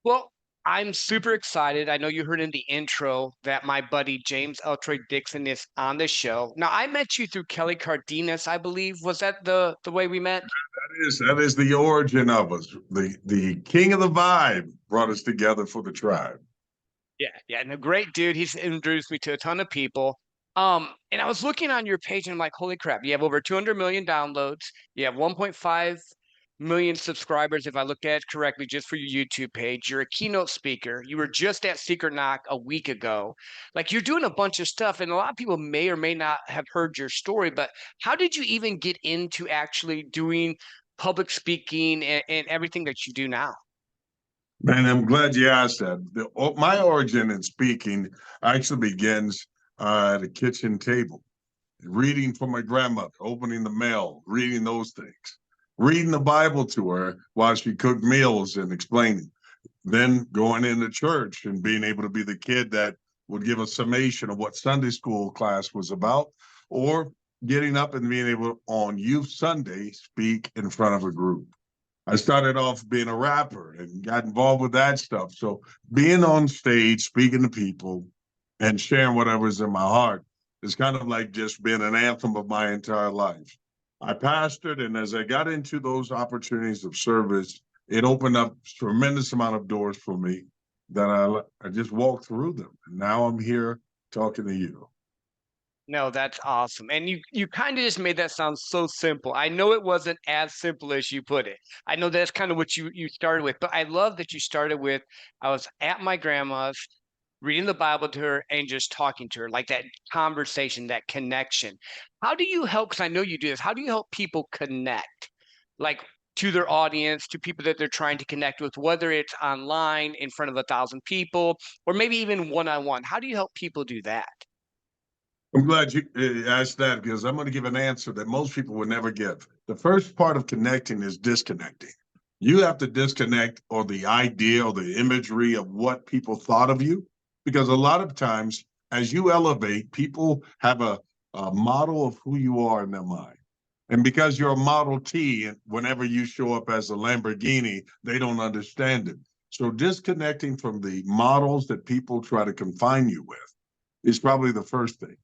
Well, I'm super excited. I know you heard in the intro that my buddy James Eltroy Dixon is on the show. Now, I met you through Kelly Cardenes, I believe. Was that the way we met? That is the origin of us. The king of the vibe brought us together for the tribe. Yeah, and a great dude. He's introduced me to a ton of people. And I was looking on your page and I'm like, holy crap, you have over 200 million downloads. You have 1.5 million subscribers, if I looked at it correctly, just for your YouTube page. You're a keynote speaker. You were just at Secret Knock a week ago. Like you're doing a bunch of stuff, and a lot of people may or may not have heard your story, but how did you even get into actually doing public speaking and everything that you do now? Man, I'm glad you asked that. My origin in speaking actually begins at a kitchen table, reading from my grandmother, opening the mail, reading those things, reading the Bible to her while she cooked meals and explaining. Then going into church and being able to be the kid that would give a summation of what Sunday school class was about, or getting up and being able on Youth Sunday speak in front of a group. I started off being a rapper and got involved with that stuff. So being on stage, speaking to people and sharing whatever's in my heart is kind of like just being an anthem of my entire life. I pastored, and as I got into those opportunities of service, it opened up a tremendous amount of doors for me that I just walked through them. And now I'm here talking to you. No, that's awesome. And you kind of just made that sound so simple. I know it wasn't as simple as you put it. I know that's kind of what you started with, but I love that you started with I was at my grandma's reading the Bible to her and just talking to her, like that conversation, that connection. How do you help? Because I know you do this. How do you help people connect, like to their audience, to people that they're trying to connect with, whether it's online in front of 1,000 people or maybe even one on one? How do you help people do that? I'm glad you asked that because I'm going to give an answer that most people would never give. The first part of connecting is disconnecting. You have to disconnect or the idea or the imagery of what people thought of you, because a lot of times as you elevate, people have a model of who you are in their mind. And because you're a Model T, and whenever you show up as a Lamborghini, they don't understand it. So disconnecting from the models that people try to confine you with is probably the first thing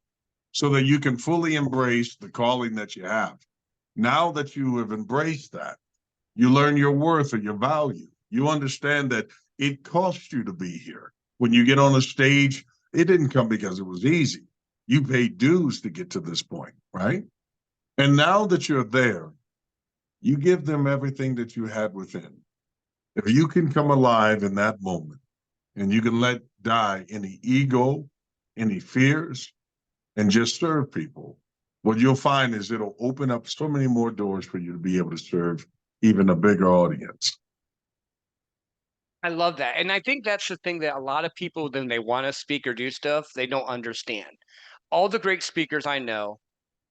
so that you can fully embrace the calling that you have. Now that you have embraced that, you learn your worth or your value. You understand that it costs you to be here. When you get on a stage, it didn't come because it was easy. You paid dues to get to this point, right? And now that you're there, you give them everything that you had within. If you can come alive in that moment and you can let die any ego, any fears, and just serve people, what you'll find is it'll open up so many more doors for you to be able to serve even a bigger audience. I love that. And I think that's the thing that a lot of people, when they want to speak or do stuff, they don't understand. All the great speakers I know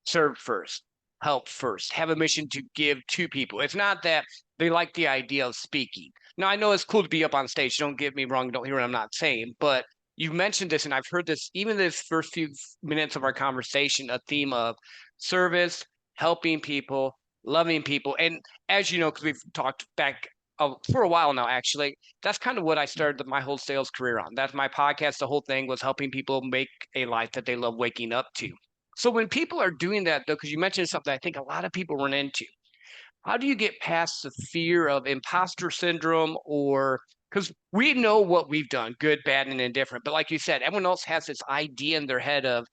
serve first, help first, have a mission to give to people. It's not that they like the idea of speaking. Now, I know it's cool to be up on stage. Don't get me wrong. Don't hear what I'm not saying. But you mentioned this, and I've heard this even this first few minutes of our conversation, a theme of service, helping people, loving people. And as you know, because we've talked back for a while now, actually, that's kind of what I started my whole sales career on. That's my podcast. The whole thing was helping people make a life that they love waking up to. So when people are doing that, though, because you mentioned something I think a lot of people run into, how do you get past the fear of imposter syndrome or because we know what we've done, good, bad, and indifferent. But like you said, everyone else has this idea in their head of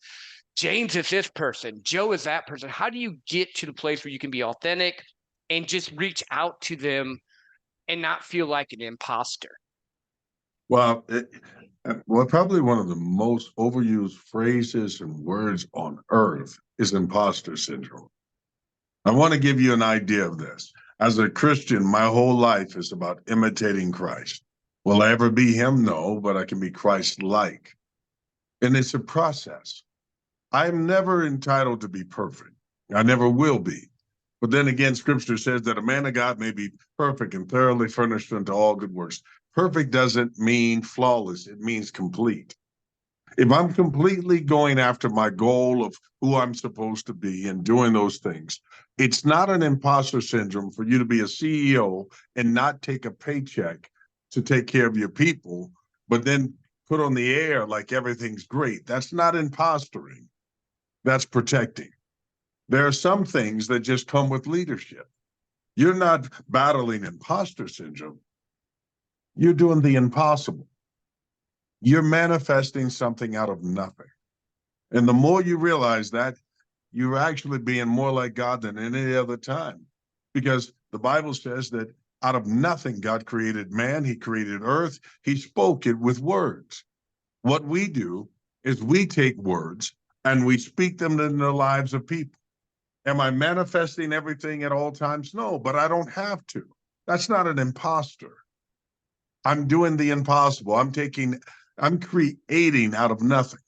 James is this person, Joe is that person. How do you get to the place where you can be authentic and just reach out to them and not feel like an imposter? Well, probably one of the most overused phrases and words on earth is imposter syndrome. I want to give you an idea of this. As a Christian, my whole life is about imitating Christ. Will I ever be him? No, but I can be Christ-like. And it's a process. I'm never entitled to be perfect. I never will be. But then again, scripture says that a man of God may be perfect and thoroughly furnished unto all good works. Perfect doesn't mean flawless. It means complete. If I'm completely going after my goal of who I'm supposed to be and doing those things, it's not an imposter syndrome for you to be a CEO and not take a paycheck to take care of your people, but then put on the air like everything's great. That's not impostering. That's protecting. There are some things that just come with leadership. You're not battling imposter syndrome. You're doing the impossible. You're manifesting something out of nothing. And the more you realize that, you're actually being more like God than any other time. Because the Bible says that out of nothing, God created man, he created earth, he spoke it with words. What we do is we take words and we speak them in the lives of people. Am I manifesting everything at all times? No, but I don't have to. That's not an imposter. I'm doing the impossible. I'm creating out of nothing.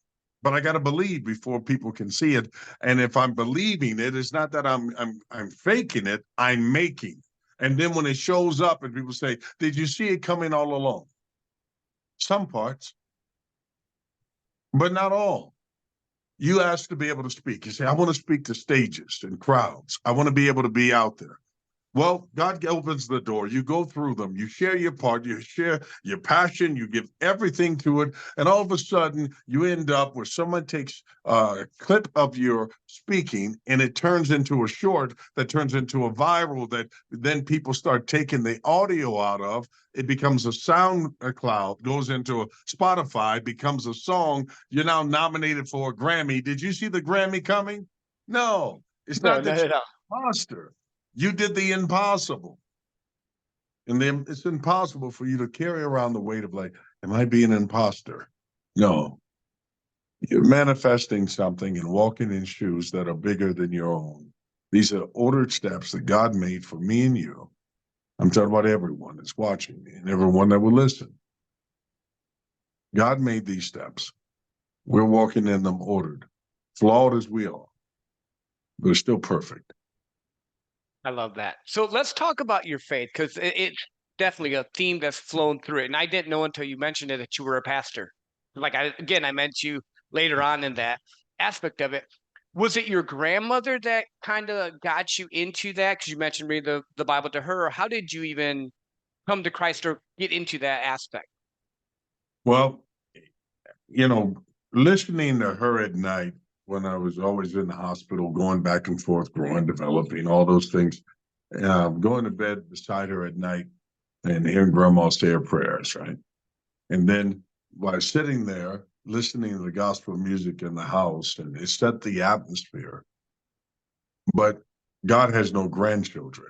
But I got to believe before people can see it. And if I'm believing it, it's not that I'm faking it, I'm making. And then when it shows up and people say, did you see it coming all along? Some parts, but not all. You ask to be able to speak. You say, I want to speak to stages and crowds. I want to be able to be out there. Well, God opens the door. You go through them. You share your part. You share your passion. You give everything to it. And all of a sudden, you end up where someone takes a clip of your speaking and it turns into a short that turns into a viral that then people start taking the audio out of. It becomes a sound cloud, goes into a Spotify, becomes a song. You're now nominated for a Grammy. Did you see the Grammy coming? No, it's No, not no, that no, you're no. an imposter. You did the impossible. And then it's impossible for you to carry around the weight of like, am I being an imposter? No. You're manifesting something and walking in shoes that are bigger than your own. These are ordered steps that God made for me and you. I'm talking about everyone that's watching me and everyone that will listen. God made these steps. We're walking in them ordered, flawed as we are, but still perfect. I love that. So let's talk about your faith because it's definitely a theme that's flown through it. And I didn't know until you mentioned it that you were a pastor. I met you later on in that aspect of it. Was it your grandmother that kind of got you into that? Because you mentioned reading the Bible to her. Or how did you even come to Christ or get into that aspect? Well, you know, listening to her at night when I was always in the hospital, going back and forth, growing, developing, all those things, going to bed beside her at night and hearing grandma say her prayers, right? And then while sitting there listening to the gospel music in the house, and it set the atmosphere. But God has no grandchildren.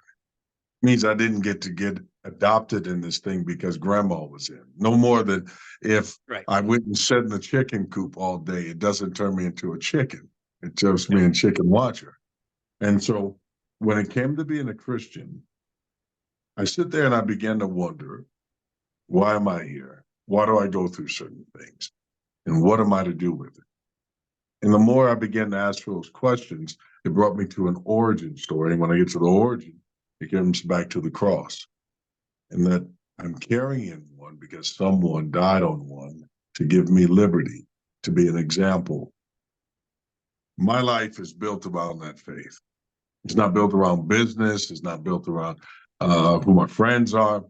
Means I didn't get adopted in this thing because grandma was in. No more than if Right. I went and sat in the chicken coop all day, it doesn't turn me into a chicken. It turns Yep. me in chicken watcher. And so when it came to being a Christian, I sit there and I began to wonder, why am I here? Why do I go through certain things? And what am I to do with it? And the more I began to ask those questions, it brought me to an origin story. And when I get to the origin, it comes back to the cross. And that I'm carrying one because someone died on one to give me liberty, to be an example. My life is built around that faith. It's not built around business. It's not built around who my friends are. In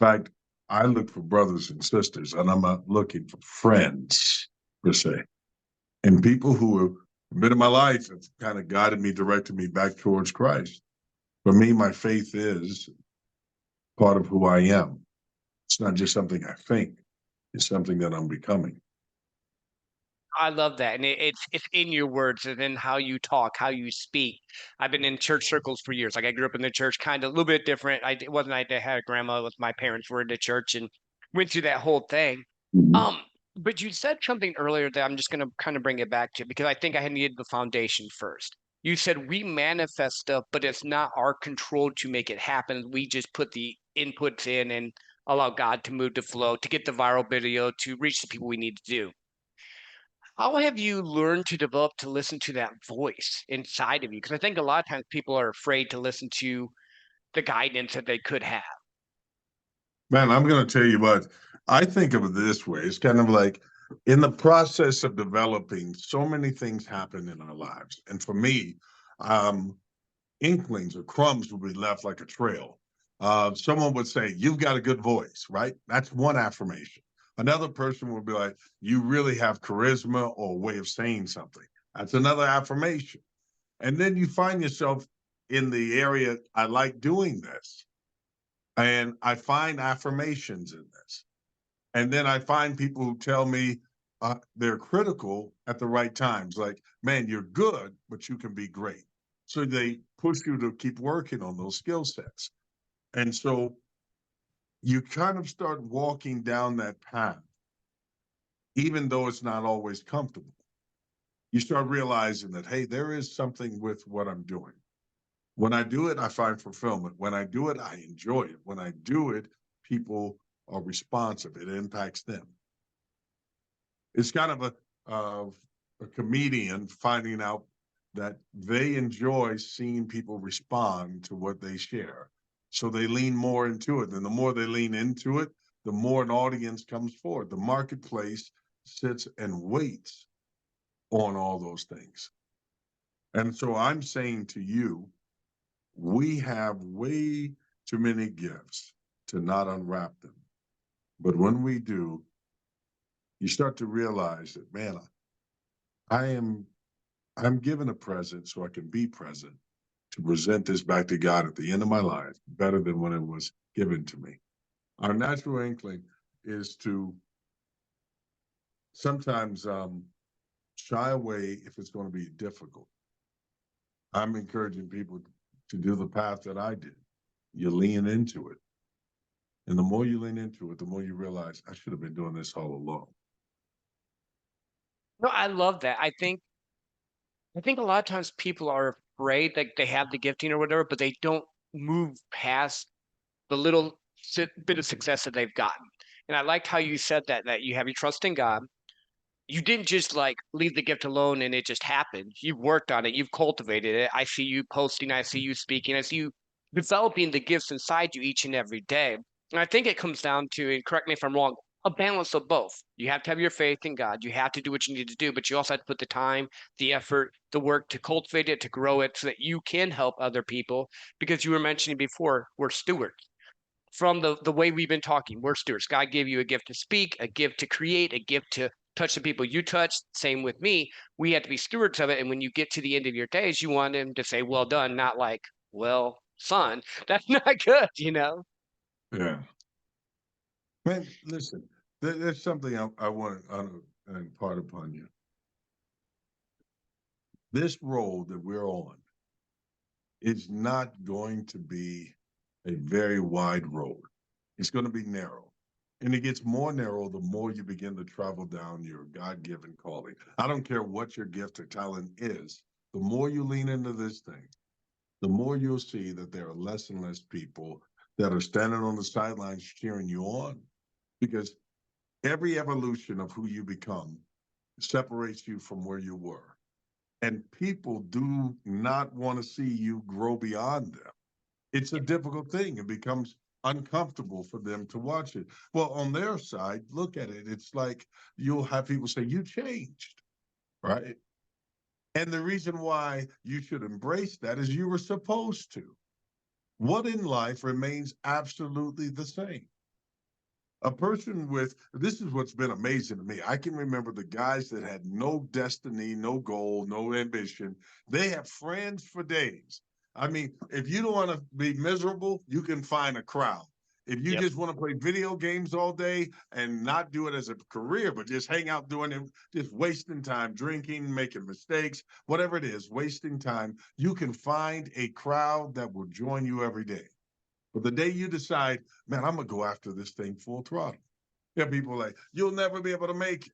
fact, I look for brothers and sisters, and I'm not looking for friends per se. And people who have been in my life have kind of guided me, directed me back towards Christ. For me, my faith is part of who I am. It's not just something I think, it's something that I'm becoming. I love that, and it's in your words and in how you talk, how you speak. I've been in church circles for years. Like I grew up in the church, kind of a little bit different. It wasn't like I had a grandma. With my parents were in the church and went through that whole thing. Mhm. Um, but you said something earlier that I'm just going to kind of bring it back to because I think I had needed the foundation first. You said we manifest stuff, but it's not our control to make it happen. We just put the inputs in and allow God to move the flow to get the viral video to reach the people we need to do. How have you learned to develop to listen to that voice inside of you? Because I think a lot of times people are afraid to listen to the guidance that they could have. Man, I'm going to tell you what, I think of it this way. It's kind of like in the process of developing, so many things happen in our lives. And for me, um, inklings or crumbs will be left like a trail. Someone would say, you've got a good voice, right? That's one affirmation. Another person would be like, you really have charisma or a way of saying something. That's another affirmation. And then you find yourself in the area, I like doing this. And I find affirmations in this. And then I find people who tell me they're critical at the right times, like, man, you're good, but you can be great. So they push you to keep working on those skill sets. And so you kind of start walking down that path, even though it's not always comfortable. You start realizing that, hey, there is something with what I'm doing. When I do it, I find fulfillment. When I do it, I enjoy it. When I do it, people are responsive. It impacts them. It's kind of a comedian finding out that they enjoy seeing people respond to what they share. So they lean more into it. And the more they lean into it, the more an audience comes forward. The marketplace sits and waits on all those things. And so I'm saying to you, we have way too many gifts to not unwrap them. But when we do, you start to realize that, man, I'm given a present so I can be present to present this back to God at the end of my life better than when it was given to me. Our natural inkling is to sometimes shy away if it's going to be difficult. I'm encouraging people to do the path that I did. You lean into it. And the more you lean into it, the more you realize I should have been doing this all along. No, I love that. I think a lot of times people are afraid that they have the gifting or whatever, but they don't move past the little bit of success that they've gotten. And I liked how you said that you have your trust in God. You didn't just like leave the gift alone and it just happened. You've worked on it. You've cultivated it. I see you posting. I see you speaking. I see you developing the gifts inside you each and every day. And I think it comes down to, and correct me if I'm wrong, a balance of both. You have to have your faith in God. You have to do what you need to do, but you also have to put the time, the effort, the work to cultivate it, to grow it so that you can help other people. Because you were mentioning before, we're stewards from the way we've been talking. We're stewards. God gave you a gift to speak, a gift to create, a gift to touch the people you touch. Same with me. We have to be stewards of it. And when you get to the end of your days, you want him to say, well done, not like, well, son, that's not good, you know? Yeah. Man, listen, there's something I want to impart upon you. This road that we're on is not going to be a very wide road. It's going to be narrow. And it gets more narrow the more you begin to travel down your God-given calling. I don't care what your gift or talent is. The more you lean into this thing, the more you'll see that there are less and less people that are standing on the sidelines cheering you on. Because every evolution of who you become separates you from where you were. And people do not want to see you grow beyond them. It's a difficult thing. It becomes uncomfortable for them to watch it. Well, on their side, look at it. It's like you'll have people say, you changed, right? And the reason why you should embrace that is you were supposed to. What in life remains absolutely the same? A person with this is what's been amazing to me. I can remember the guys that had no destiny, no goal, no ambition. They have friends for days. I mean, if you don't want to be miserable, you can find a crowd. If you Yep. just want to play video games all day and not do it as a career, but just hang out doing it, just wasting time, drinking, making mistakes, whatever it is, wasting time, you can find a crowd that will join you every day. But the day you decide, man, I'm gonna go after this thing full throttle. Yeah, people like, you'll never be able to make it.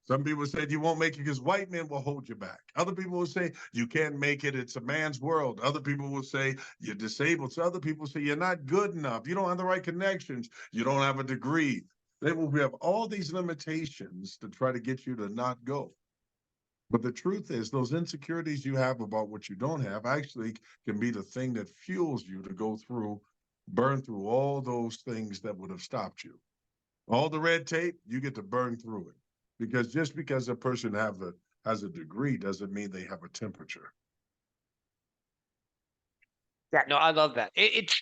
Some people said you won't make it because white men will hold you back. Other people will say you can't make it. It's a man's world. Other people will say you're disabled. So other people say you're not good enough. You don't have the right connections. You don't have a degree. They will have all these limitations to try to get you to not go. But the truth is, those insecurities you have about what you don't have actually can be the thing that fuels you to go through, burn through all those things that would have stopped you. All the red tape, you get to burn through it. Because just because a person has a degree doesn't mean they have a temperature. Yeah, no, I love that. It's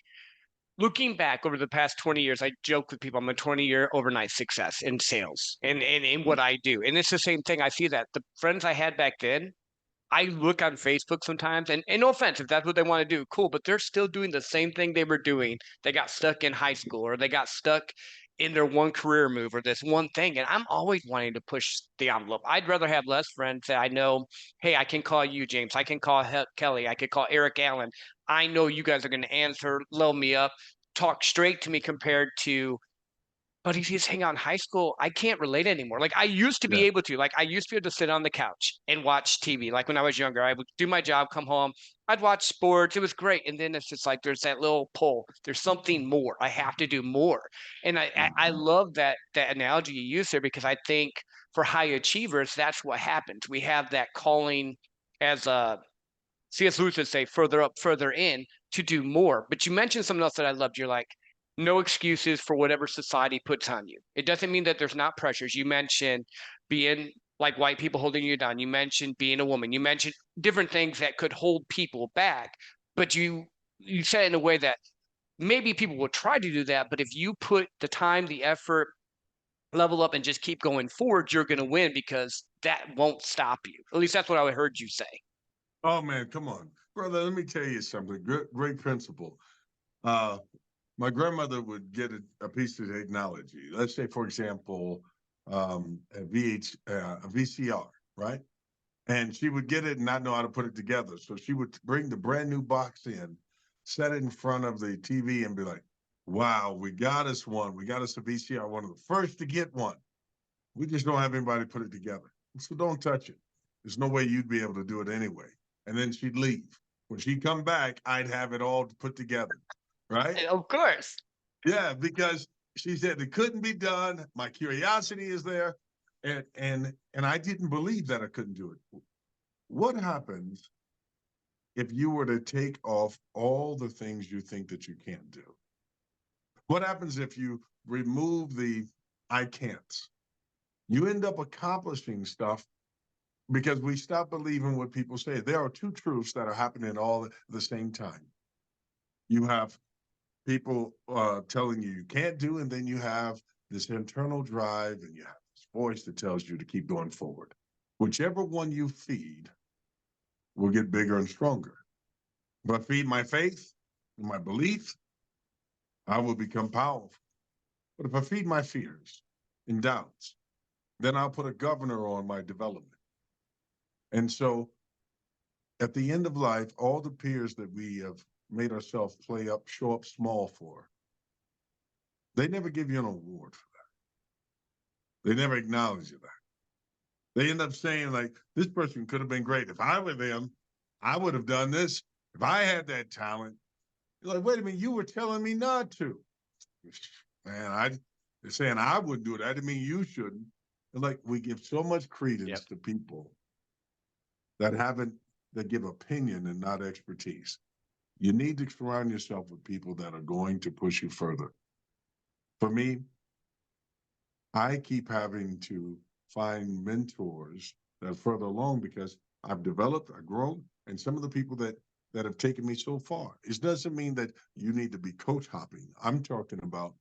looking back over the past 20 years, I joke with people, I'm a 20-year overnight success in sales and in what I do. And it's the same thing. I see that the friends I had back then, I look on Facebook sometimes, and no offense, if that's what they want to do, cool, but they're still doing the same thing they were doing. They got stuck in high school or they got stuck in their one career move or this one thing. And I'm always wanting to push the envelope. I'd rather have less friends that I know, hey, I can call you, James. I can call Kelly. I could call Eric Allen. I know you guys are going to answer, load me up, talk straight to me compared to but if you just hang out in high school, I can't relate anymore. Like I used to be Yeah. able to, like I used to be able to sit on the couch and watch TV. Like when I was younger, I would do my job, come home, I'd watch sports. It was great. And then it's just like there's that little pull. There's something more. I have to do more. And I Mhm. love that analogy you use there because I think for high achievers, that's what happens. We have that calling as a C.S. Lewis would say, further up, further in to do more. But you mentioned something else that I loved. You're like, no excuses for whatever society puts on you. It doesn't mean that there's not pressures. You mentioned being like white people holding you down. You mentioned being a woman. You mentioned different things that could hold people back. But you said it in a way that maybe people will try to do that. But if you put the time, the effort, level up, and just keep going forward, you're going to win because that won't stop you. At least that's what I heard you say. Oh man, come on, brother. Let me tell you something. Great principle. Uh, my grandmother would get a piece of technology. Let's say, for example, a VCR, right? And she would get it and not know how to put it together. So she would bring the brand new box in, set it in front of the TV, and be like, "Wow, we got us one. We got us a VCR. One of the first to get one. We just don't have anybody put it together. So don't touch it. There's no way you'd be able to do it anyway." And then she'd leave. When she'd come back, I'd have it all put together, right? Of course. Yeah, because she said it couldn't be done. My curiosity is there, and I didn't believe that I couldn't do it. What happens if you were to take off all the things you think that you can't do? What happens if you remove the I can'ts? You end up accomplishing stuff because we stop believing what people say. There are two truths that are happening all at the same time. You have people telling you can't do, and then you have this internal drive, and you have this voice that tells you to keep going forward. Whichever one you feed will get bigger and stronger. If I feed my faith and my belief, I will become powerful. But if I feed my fears and doubts, then I'll put a governor on my development. And so at the end of life, all the peers that we have made ourselves show up small for, they never give you an award for that. They never acknowledge you that. They end up saying, like, this person could have been great. If I were them, I would have done this. If I had that talent, you're like, wait a minute, you were telling me not to. Man, they're saying I wouldn't do it. That didn't mean you shouldn't. And like, we give so much Yep. credence to people that give opinion and not expertise. You need to surround yourself with people that are going to push you further. For me, I keep having to find mentors that are further along because I've developed, I've grown, and some of the people that have taken me so far. It doesn't mean that you need to be coach hopping. I'm talking about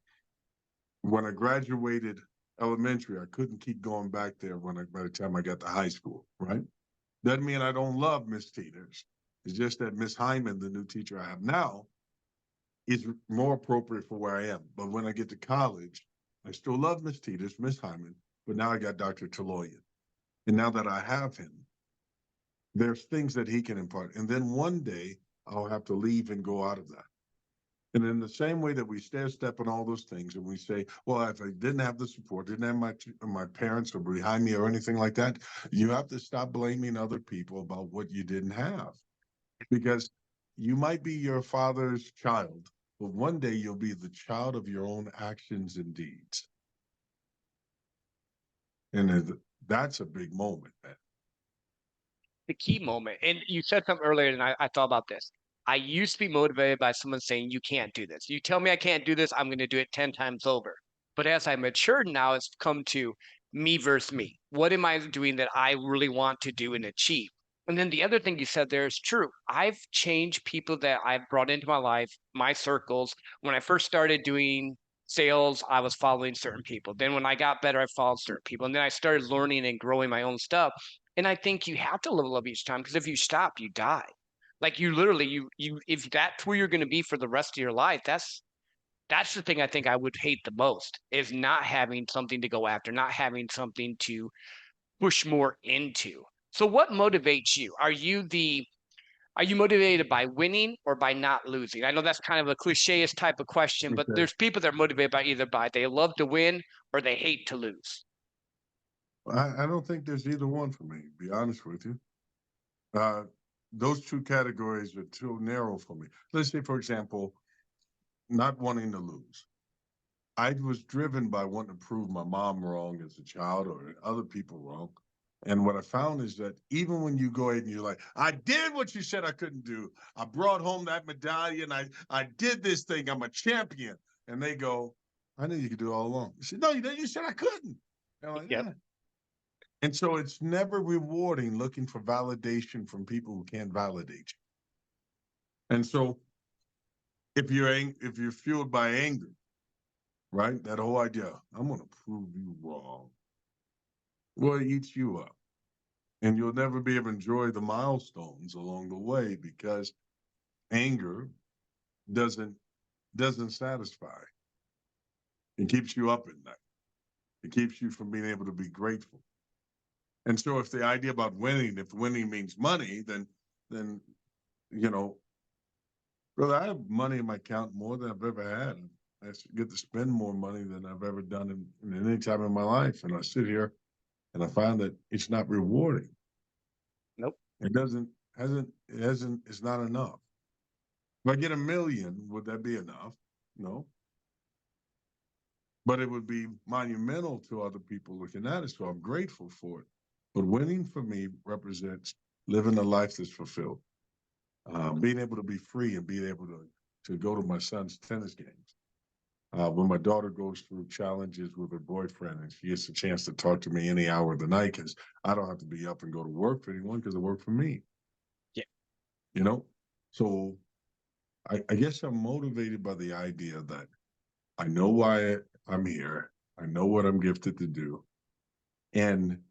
when I graduated elementary, I couldn't keep going back there by the time I got to high school, right? Doesn't mean I don't love Miss Teeters. It's just that Miss Hyman, the new teacher I have now, is more appropriate for where I am. But when I get to college, I still love Miss Teeters, Miss Hyman, but now I got Dr. Taloyan. And now that I have him, there's things that he can impart. And then one day I'll have to leave and go out of that. And in the same way that we step on all those things and we say, well, if I didn't have the support, didn't have my parents or behind me or anything like that, you have to stop blaming other people about what you didn't have. Because you might be your father's child, but one day you'll be the child of your own actions and deeds. And that's a big moment, man. The key moment. And you said something earlier, and I thought about this. I used to be motivated by someone saying, you can't do this. You tell me I can't do this, I'm going to do it 10 times over. But as I matured now, it's come to me versus me. What am I doing that I really want to do and achieve? And then the other thing you said there is true. I've changed people that I've brought into my life, my circles. When I first started doing sales, I was following certain people. Then when I got better, I followed certain people. And then I started learning and growing my own stuff. And I think you have to level up each time because if you stop, you die. Like you literally, you if that's where you're going to be for the rest of your life, that's the thing I think I would hate the most is not having something to go after, not having something to push more into. So what motivates you? Are you motivated by winning or by not losing? I know that's kind of a cliche-ish type of question, but Okay. there's people that are motivated by either by they love to win or they hate to lose. I don't think there's either one for me, to be honest with you. Uh, those two categories are too narrow for me. Let's say, for example, not wanting to lose. I was driven by wanting to prove my mom wrong as a child or other people wrong. And what I found is that even when you go ahead and you're like, I did what you said I couldn't do. I brought home that medallion. I did this thing. I'm a champion. And they go, I knew you could do it all along. You said, no, you didn't. You said I couldn't. And I'm like, Yep. yeah. And so it's never rewarding looking for validation from people who can't validate you. And so if you're fueled by anger, right? That whole idea, I'm going to prove you wrong. Well, it eats you up. And you'll never be able to enjoy the milestones along the way because anger doesn't doesn't satisfy. It keeps you up at night. It keeps you from being able to be grateful. And so if the idea about winning, if winning means money, then you know, brother, I have money in my account more than I've ever had. I get to spend more money than I've ever done in any time in my life. And I sit here and I find that it's not rewarding. Nope. It hasn't, it's not enough. If I get 1 million, would that be enough? No. But it would be monumental to other people looking at it. So I'm grateful for it. But winning for me represents living a life that's fulfilled, being able to be free and being able to go to my son's tennis games. When my daughter goes through challenges with her boyfriend and she gets a chance to talk to me any hour of the night because I don't have to be up and go to work for anyone because I work for me, Yeah. you know? So I guess I'm motivated by the idea that I know why I'm here. I know what I'm gifted to do. And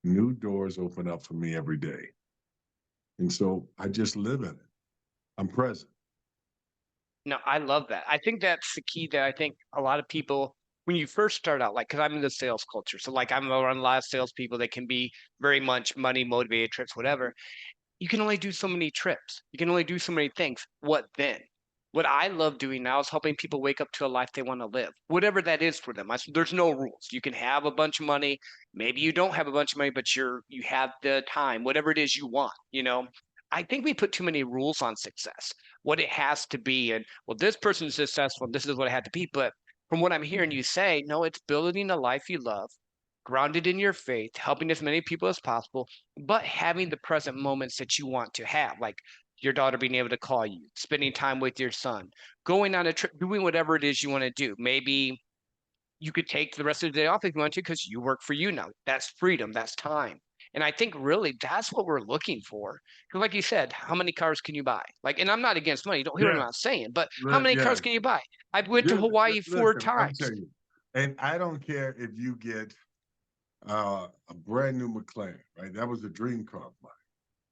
new doors open up for me every day. And so I just live in it. I'm present. No, I love that. I think that's the key that I think a lot of people, when you first start out, like, because I'm in the sales culture. So, like, I'm around a lot of salespeople that can be very much money motivated, trips, whatever. You can only do so many trips. You can only do so many things. What then? What I love doing now is helping people wake up to a life they want to live, whatever that is for them. There's no rules. You can have a bunch of money. Maybe you don't have a bunch of money, but you have the time, whatever it is you want. I think we put too many rules on success, what it has to be, and well, this person's successful, and this is what it had to be. But from what I'm hearing you say, no, it's building a life you love, grounded in your faith, helping as many people as possible, but having the present moments that you want to have, like your daughter being able to call you, spending time with your son, going on a trip, doing whatever it is you want to do. Maybe you could take the rest of the day off if you want to because you work for you now. That's freedom, that's time. And I think really that's what we're looking for. Because, like you said, how many cars can you buy? Like, and I'm not against money. Don't hear what I'm Yeah. not saying, but how many Yeah. cars can you buy? I went to Hawaii four Listen, I'm times. telling you. And I don't care if you get a brand new McLaren, right? That was a dream car of mine.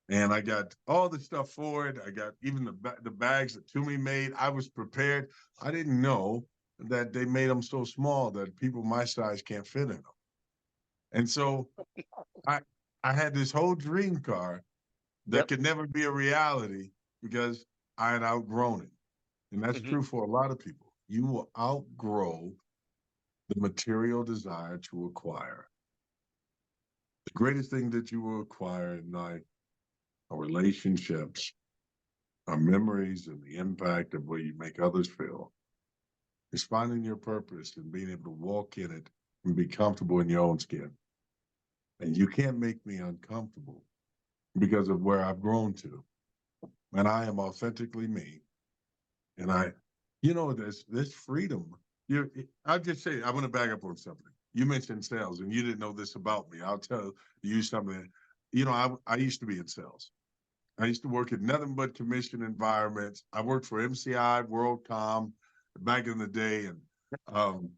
And I got all the stuff for it. I got even the bags that Toomey made. I was prepared. I didn't know that they made them so small that people my size can't fit in them. And so I I had this whole dream car that Yep. could never be a reality because I had outgrown it. And that's Hmm. true for a lot of people. You will outgrow the material desire to acquire. The greatest thing that you will acquire in life are relationships, are memories, and the impact of where you make others feel. It's finding your purpose and being able to walk in it and be comfortable in your own skin. And you can't make me uncomfortable because of where I've grown to. And I am authentically me. And this freedom. I'll just say, I'm going to back up on something. You mentioned sales and you didn't know this about me. I'll tell you something. I used to be in sales. I used to work in nothing but commission environments. I worked for MCI, WorldCom back in the day, um,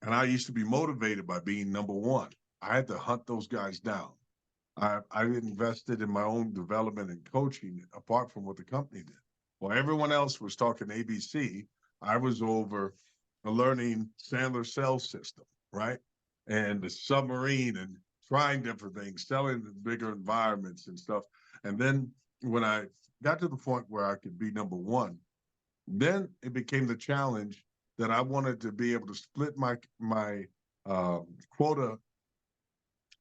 and I used to be motivated by being number one. I had to hunt those guys down. I invested in my own development and coaching apart from what the company did. While everyone else was talking ABC, I was over learning Sandler sales system, right? And the submarine and trying different things, selling in bigger environments and stuff. And then when I got to the point where I could be number one, then it became the challenge that I wanted to be able to split my quota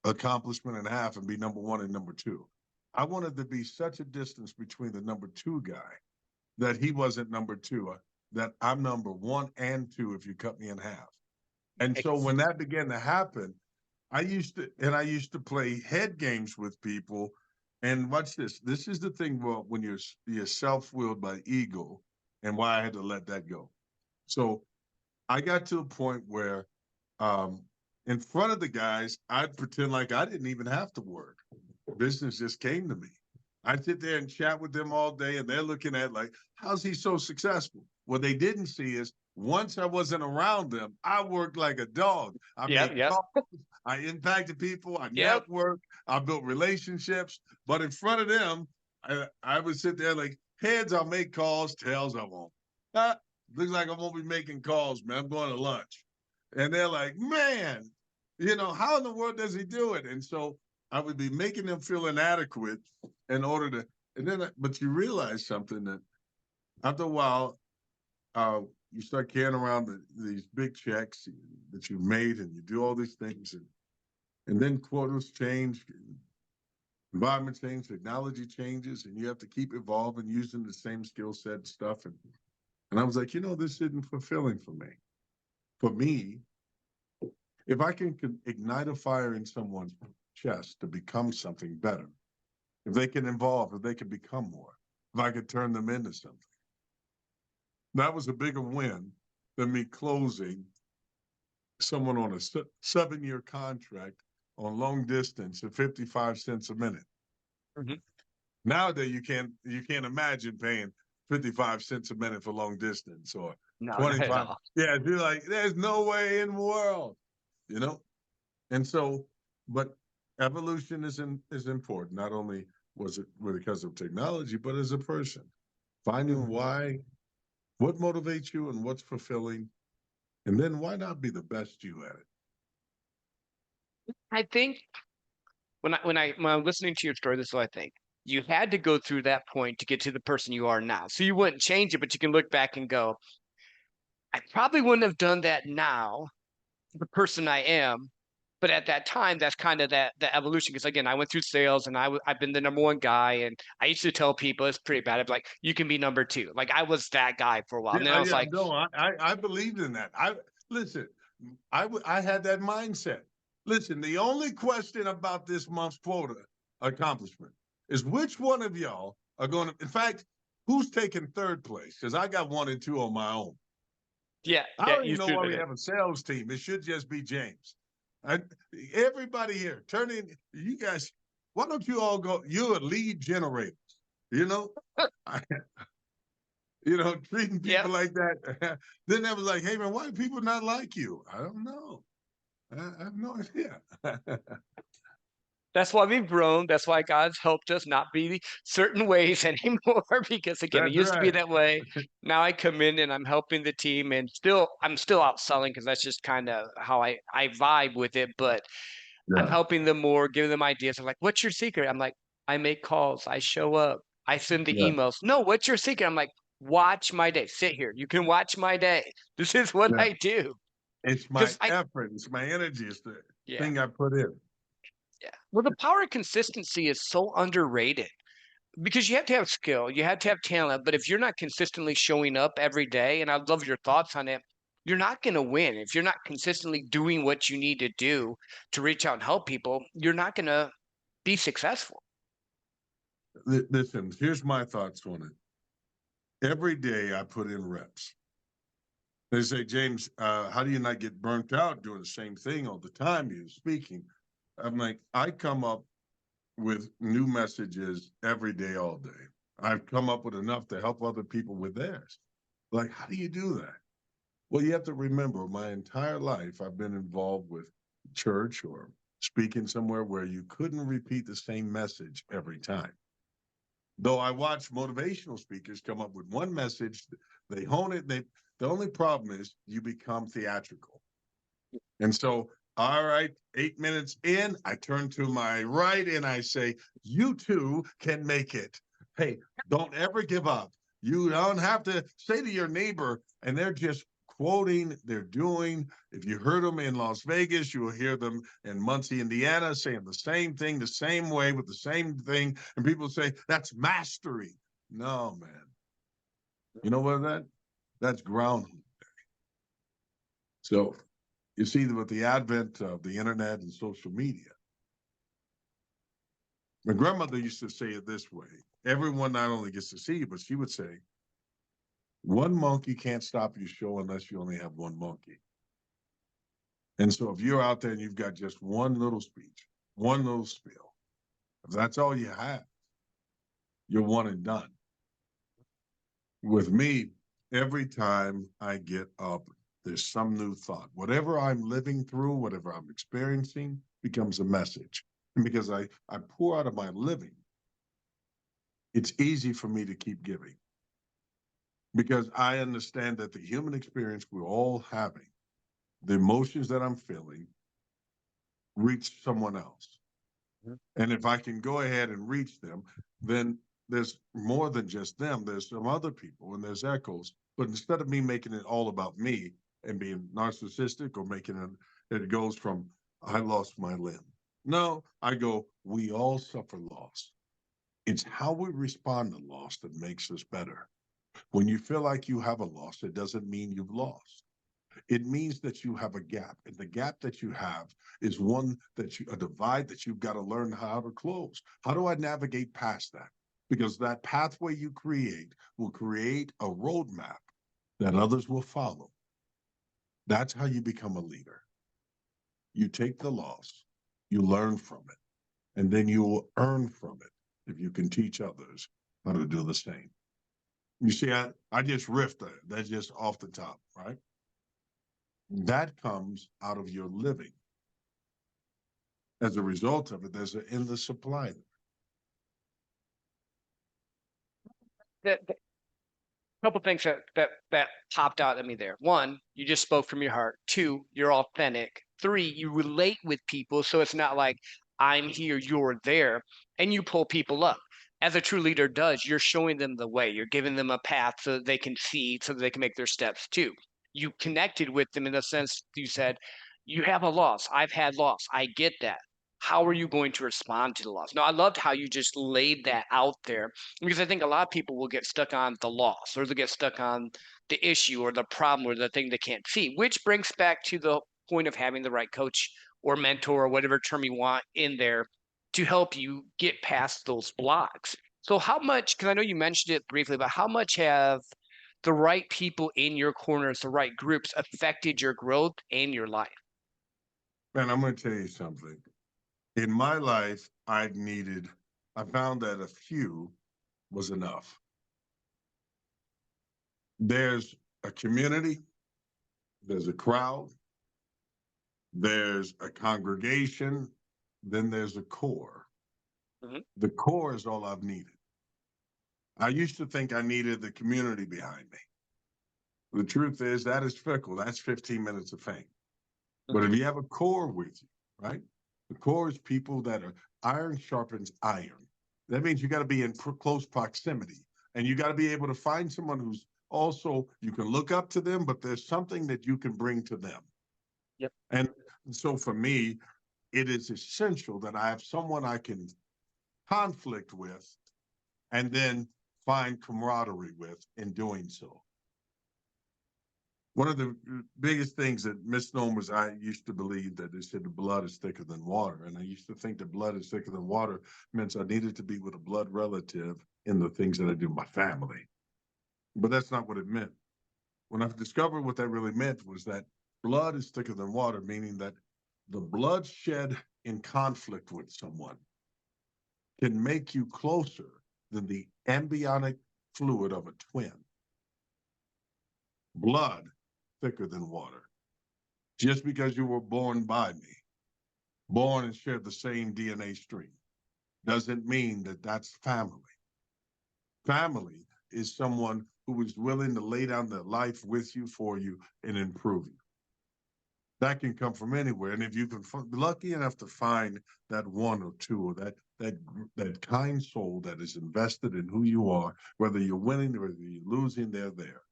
accomplishment in half and be number one and number two. I wanted to be such a distance between the number two guy that he wasn't number two, that I'm number one and two if you cut me in half. And so when that began to happen, I used to play head games with people. And watch this. This is the thing, well, when you're self-willed by ego, and why I had to let that go. So I got to a point where in front of the guys, I'd pretend like I didn't even have to work. Business just came to me. I'd sit there and chat with them all day, and they're looking at like, how's he so successful? What they didn't see is once I wasn't around them, I worked like a dog. I made calls, I impacted people, I networked, I built relationships. But in front of them, I would sit there like, heads, I'll make calls, tails, I won't. Looks like I won't be making calls, man. I'm going to lunch. And they're like, man, how in the world does he do it? And so I would be making them feel inadequate in order to, but you realize something, that after a while, you start carrying around these big checks that you made, and you do all these things. And then quotas change, environment change, technology changes, and you have to keep evolving using the same skill set and stuff. And I was like, this isn't fulfilling for me. For me, if I can ignite a fire in someone's chest to become something better, if they can evolve, if they can become more, if I could turn them into something, that was a bigger win than me closing someone on a 7-year contract on long distance at 55 cents a minute. Mm-hmm. Nowadays, you can't imagine paying 55 cents a minute for long distance, or 25. Yeah, you're like, there's no way in the world, And so, but evolution is important. Not only was it because of technology, but as a person, finding why, what motivates you and what's fulfilling, and then why not be the best you at it? I think when I'm listening to your story, this is what I think. You had to go through that point to get to the person you are now. So you wouldn't change it, but you can look back and go, I probably wouldn't have done that now, the person I am. But at that time, that's kind of the evolution. Because again, I went through sales, and I've been the number one guy. And I used to tell people it's pretty bad. I'd be like, you can be number two. Like I was that guy for a while. And then I was like, no, I believed in that. Listen, I had that mindset. Listen, the only question about this month's quota accomplishment is which one of y'all are going to, in fact, who's taking third place? Because I got 1 and 2 on my own. I don't even know why we have a sales team. It should just be James. Everybody here, turn in, you guys, why don't you all go? You're lead generators, treating people like that. Then I was like, hey, man, why do people not like you? I don't know. I have no idea. That's why we've grown. That's why God's helped us not be certain ways anymore. Because again, it used to be that way. Now I come in and I'm helping the team, and I'm still out selling, because that's just kind of how I vibe with it. But I'm helping them more, giving them ideas. I'm like, what's your secret? I'm like, I make calls. I show up. I send the emails. No, what's your secret? I'm like, watch my day. Sit here. You can watch my day. This is what I do. It's my effort. It's my energy. It's the thing I put in. Yeah. Well, the power of consistency is so underrated, because you have to have skill, you have to have talent, but if you're not consistently showing up every day, and I love your thoughts on it, you're not going to win. If you're not consistently doing what you need to do to reach out and help people, you're not going to be successful. Listen, here's my thoughts on it. Every day I put in reps. They say, James, how do you not get burnt out doing the same thing all the time? You're speaking. I'm like, I come up with new messages every day, all day. I've come up with enough to help other people with theirs. Like, how do you do that? Well, you have to remember, my entire life, I've been involved with church or speaking somewhere where you couldn't repeat the same message every time. Though I watch motivational speakers come up with one message, they hone it. The only problem is you become theatrical. And so, all right, 8 minutes in, I turn to my right and I say, you too can make it. Hey, don't ever give up. You don't have to say to your neighbor, and they're just quoting, they're doing. If you heard them in Las Vegas, you will hear them in Muncie, Indiana, saying the same thing, the same way, with the same thing. And people say, that's mastery. No, man. You know what that's groundwork. So you see, with the advent of the internet and social media, my grandmother used to say it this way. Everyone not only gets to see you, but she would say, one monkey can't stop your show unless you only have one monkey. And so if you're out there and you've got just one little speech, one little spiel, if that's all you have, you're one and done. With me, every time I get up, there's some new thought. Whatever I'm living through, whatever I'm experiencing, becomes a message. And because I pour out of my living, it's easy for me to keep giving. Because I understand that the human experience we're all having, the emotions that I'm feeling, reach someone else. Mm-hmm. And if I can go ahead and reach them, then there's more than just them. There's some other people and there's echoes. But instead of me making it all about me and being narcissistic or making it goes from, I lost my limb. No, I go, we all suffer loss. It's how we respond to loss that makes us better. When you feel like you have a loss, it doesn't mean you've lost. It means that you have a gap. And the gap that you have is one that a divide that you've got to learn how to close. How do I navigate past that? Because that pathway you create will create a roadmap that others will follow. That's how you become a leader. You take the loss, you learn from it, and then you will earn from it if you can teach others how to do the same. You see, I just riffed there. That's just off the top, right? That comes out of your living. As a result of it, there's an endless supply. A couple things that popped out at me there. One, you just spoke from your heart. Two, you're authentic. Three, you relate with people, so it's not like I'm here, you're there, and you pull people up. As a true leader does, you're showing them the way. You're giving them a path so that they can see, so that they can make their steps too. You connected with them in the sense you said, you have a loss. I've had loss. I get that. How are you going to respond to the loss? Now, I loved how you just laid that out there, because I think a lot of people will get stuck on the loss, or they'll get stuck on the issue or the problem or the thing they can't see, which brings back to the point of having the right coach or mentor or whatever term you want in there to help you get past those blocks. So how much, because I know you mentioned it briefly, but how much have the right people in your corners, the right groups, affected your growth and your life? Man, I'm going to tell you something. In my life, I found that a few was enough. There's a community, there's a crowd, there's a congregation, then there's a core. Mm-hmm. The core is all I've needed. I used to think I needed the community behind me. The truth is that is fickle. That's 15 minutes of fame. Mm-hmm. But if you have a core with you, right? The core is people that are iron sharpens iron. That means you got to be in close proximity, and you got to be able to find someone who's also, you can look up to them, but there's something that you can bring to them. Yep. And so for me, it is essential that I have someone I can conflict with and then find camaraderie with in doing so. One of the biggest things that misnomers, I used to believe that they said the blood is thicker than water. And I used to think that blood is thicker than water meant I needed to be with a blood relative in the things that I do with my family. But that's not what it meant. When I've discovered what that really meant was that blood is thicker than water, meaning that the blood shed in conflict with someone can make you closer than the embryonic fluid of a twin. Blood thicker than water. Just because you were born by me, born and shared the same DNA stream, doesn't mean that that's family. Family is someone who is willing to lay down their life with you, for you, and improve you. That can come from anywhere. And if you can be lucky enough to find that one or two, or that kind soul that is invested in who you are, whether you're winning or whether you're losing, they're there.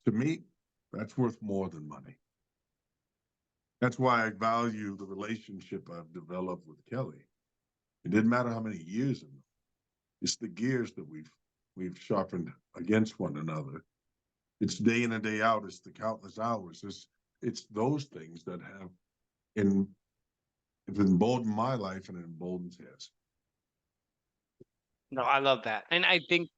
To me, that's worth more than money. That's why I value the relationship I've developed with Kelly. It didn't matter how many years ago. It's the gears that we've sharpened against one another. It's day in and day out. It's the countless hours. It's those things that have emboldened my life and emboldened his. No, I love that. And I think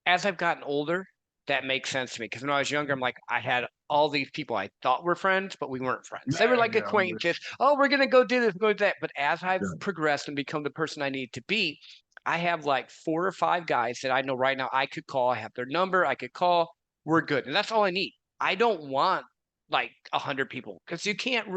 as I've gotten older, that makes sense to me. Because when I was younger, I'm like, I had all these people I thought were friends, but we weren't friends. They were like Yeah, acquaintances. Oh, we're gonna go do this, go do that. But as I've yeah. progressed and become the person I need to be, I have like 4 or 5 guys that I know right now I could call. I have their number, I could call. We're good. And that's all I need. I don't want like 100 people because you can't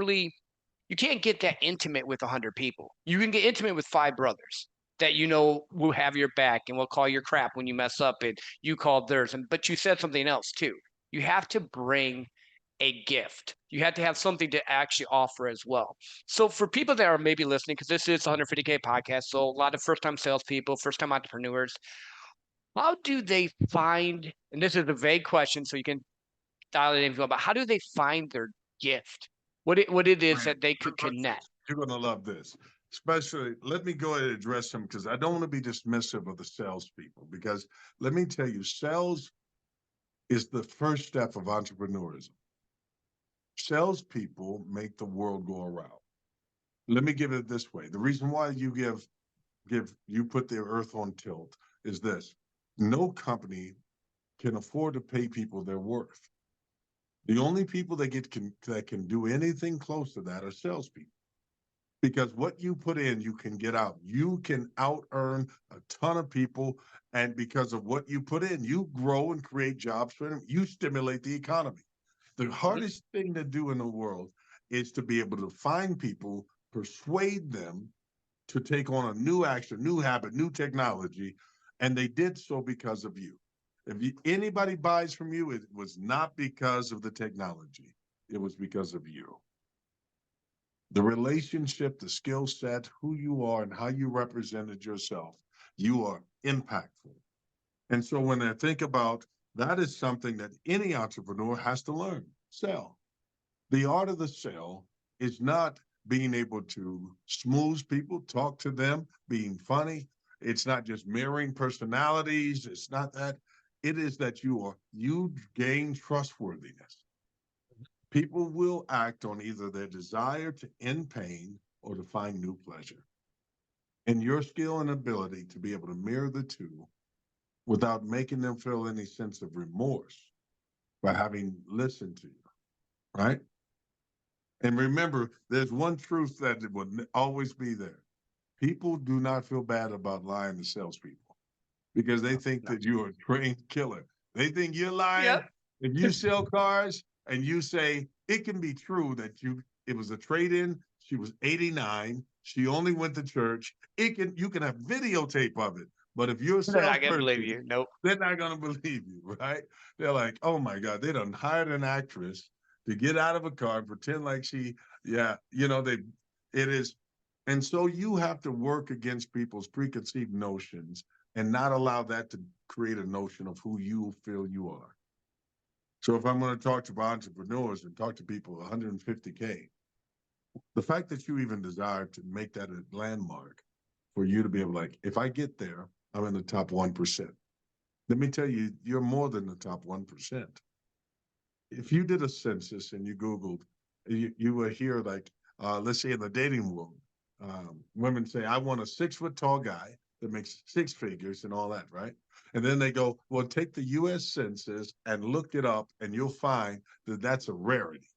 get that intimate with 100 people. You can get intimate with 5 brothers that you know will have your back and will call your crap when you mess up and you called theirs. But you said something else too. You have to bring a gift. You have to have something to actually offer as well. So for people that are maybe listening, because this is 150K podcast, so a lot of first-time salespeople, first-time entrepreneurs, how do they find? And this is a vague question, so you can dial it in. But how do they find their gift? What it is that they could connect? You're going to love this. Especially, let me go ahead and address them because I don't want to be dismissive of the salespeople. Because let me tell you, sales is the first step of entrepreneurism. Salespeople make the world go around. Let me give it this way. The reason why you you put the earth on tilt is this. No company can afford to pay people their worth. The only people that can do anything close to that are salespeople. Because what you put in, you can get out. You can out earn a ton of people. And because of what you put in, you grow and create jobs for them. You stimulate the economy. The hardest thing to do in the world is to be able to find people, persuade them to take on a new action, new habit, new technology. And they did so because of you. If anybody buys from you, it was not because of the technology. It was because of you. The relationship, the skill set, who you are, and how you represented yourself, you are impactful. And so when I think about that, is something that any entrepreneur has to learn. Sell. The art of the sell is not being able to smooth people, talk to them, being funny. It's not just mirroring personalities. It's not that. It is that you gain trustworthiness. People will act on either their desire to end pain or to find new pleasure. And your skill and ability to be able to mirror the two without making them feel any sense of remorse by having listened to you, right? And remember, there's one truth that will always be there. People do not feel bad about lying to salespeople because they think that you're a trained killer. They think you're lying. Yep. If you sell cars and you say it can be true that it was a trade-in, she was 89, she only went to church. You can have videotape of it. But if you're a They're not gonna believe salesperson, you. Nope. they're not gonna believe you, right? They're like, oh my God, they done hired an actress to get out of a car and pretend like it is. And so you have to work against people's preconceived notions and not allow that to create a notion of who you feel you are. So if I'm going to talk to entrepreneurs and talk to people 150K, the fact that you even desire to make that a landmark for you to be able to, like, if I get there, I'm in the top 1%. Let me tell you, you're more than the top 1%. If you did a census and you Googled, you will hear like, let's say in the dating world, women say, I want a 6-foot tall guy that makes 6 figures and all that, right? And then they go, well, take the US Census and look it up and you'll find that that's a rarity.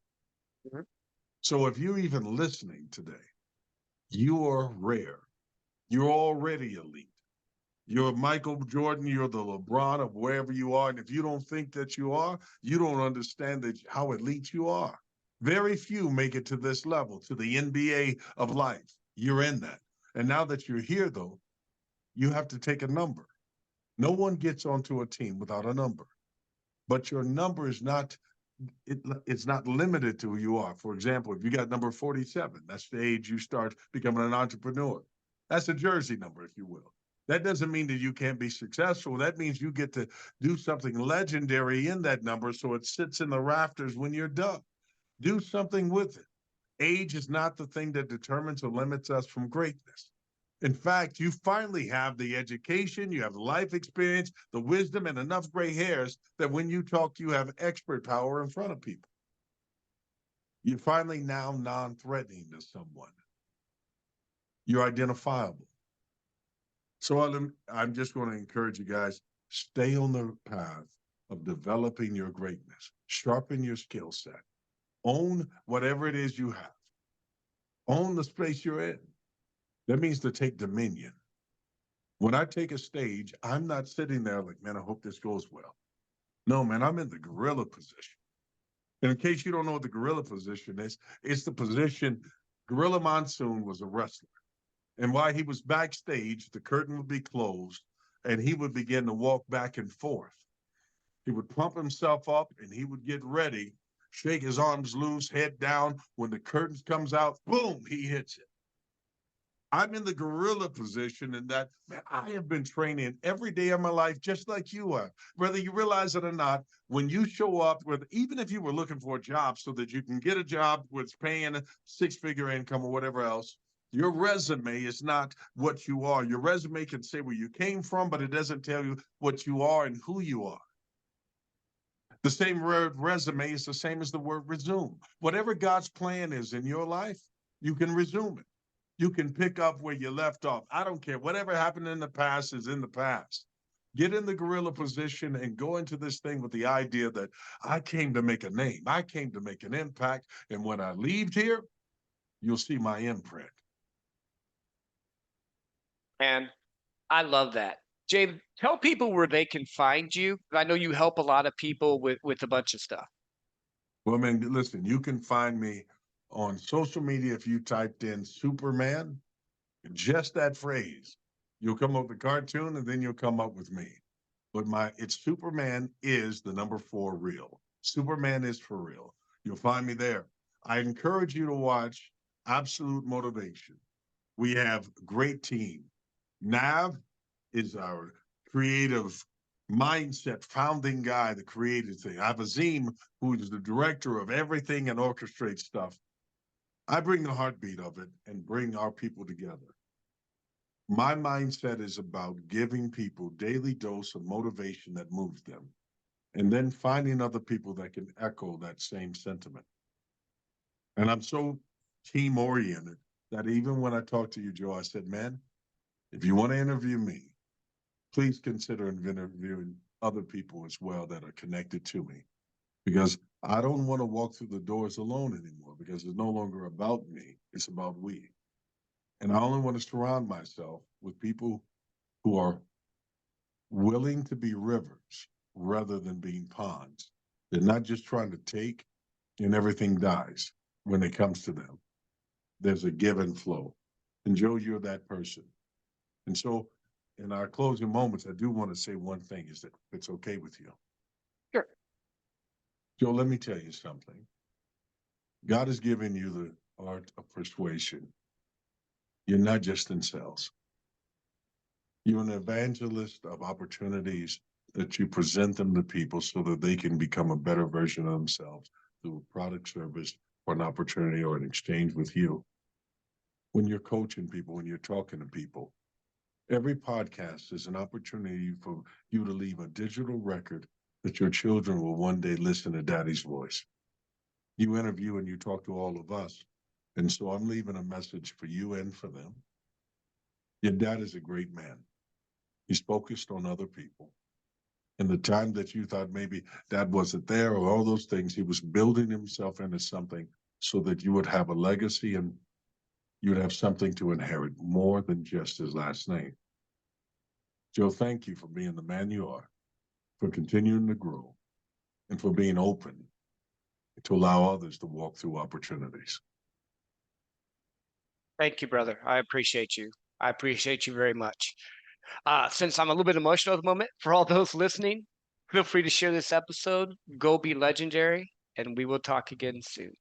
So if you're even listening today, you are rare. You're already elite. You're Michael Jordan, you're the LeBron of wherever you are. And if you don't think that you are, you don't understand that how elite you are. Very few make it to this level, to the NBA of life. You're in that. And now that you're here, though, you have to take a number. No one gets onto a team without a number. But your number is not it's not limited to who you are. For example, if you got number 47, that's the age you start becoming an entrepreneur. That's a jersey number, if you will. That doesn't mean that you can't be successful. That means you get to do something legendary in that number so it sits in the rafters when you're done. Do something with it. Age is not the thing that determines or limits us from greatness. In fact, you finally have the education, you have the life experience, the wisdom, and enough gray hairs that when you talk, you have expert power in front of people. You're finally now non-threatening to someone. You're identifiable. So I'm just going to encourage you guys, stay on the path of developing your greatness, sharpen your skill set, own whatever it is you have, own the space you're in. That means to take dominion. When I take a stage, I'm not sitting there like, man, I hope this goes well. No, man, I'm in the gorilla position. And in case you don't know what the gorilla position is, it's the position, Gorilla Monsoon was a wrestler. And while he was backstage, the curtain would be closed and he would begin to walk back and forth. He would pump himself up and he would get ready, shake his arms loose, head down. When the curtain comes out, boom, he hits it. I'm in the gorilla position in that, man, I have been training every day of my life, just like you are. Whether you realize it or not, when you show up with, even if you were looking for a job so that you can get a job with paying a six-figure income or whatever else, your resume is not what you are. Your resume can say where you came from, but it doesn't tell you what you are and who you are. The same word resume is the same as the word resume. Whatever God's plan is in your life, you can resume it. You can pick up where you left off. I don't care. Whatever happened in the past is in the past. Get in the gorilla position and go into this thing with the idea that I came to make a name. I came to make an impact. And when I leave here, you'll see my imprint. And I love that. James, tell people where they can find you. I know you help a lot of people with a bunch of stuff. Well, man, listen, you can find me on social media if you typed in Superman, just that phrase. You'll come up with the cartoon and then you'll come up with me. But it's Superman is the number 4 real. Superman is for real. You'll find me there. I encourage you to watch Absolute Motivation. We have a great team. Nav is our creative mindset founding guy, the creative thing. I have Azim, who is the director of everything and orchestrates stuff. I bring the heartbeat of it and bring our people together. My mindset is about giving people daily dose of motivation that moves them, and then finding other people that can echo that same sentiment. And I'm so team oriented that even when I talked to you, Joe, I said, man, if you want to interview me, please consider interviewing other people as well that are connected to me, because I don't want to walk through the doors alone anymore, because it's no longer about me. It's about we. And I only want to surround myself with people who are willing to be rivers rather than being ponds. They're not just trying to take and everything dies when it comes to them. There's a give and flow. And Joe, you're that person. And so in our closing moments, I do want to say one thing, is that it's okay with you. Sure. Joe, let me tell you something. God has given you the art of persuasion. You're not just in sales. You're an evangelist of opportunities that you present them to people so that they can become a better version of themselves through a product, service, or an opportunity or an exchange with you. When you're coaching people, when you're talking to people, every podcast is an opportunity for you to leave a digital record that your children will one day listen to Daddy's voice. You interview and you talk to all of us. And so I'm leaving a message for you and for them. Your dad is a great man. He's focused on other people. In the time that you thought maybe dad wasn't there or all those things, he was building himself into something so that you would have a legacy. And you'd have something to inherit more than just his last name. Joe, thank you for being the man you are, for continuing to grow, and for being open to allow others to walk through opportunities. Thank you, brother. I appreciate you. I appreciate you very much. Since I'm a little bit emotional at the moment, for all those listening, feel free to share this episode. Go be legendary, and we will talk again soon.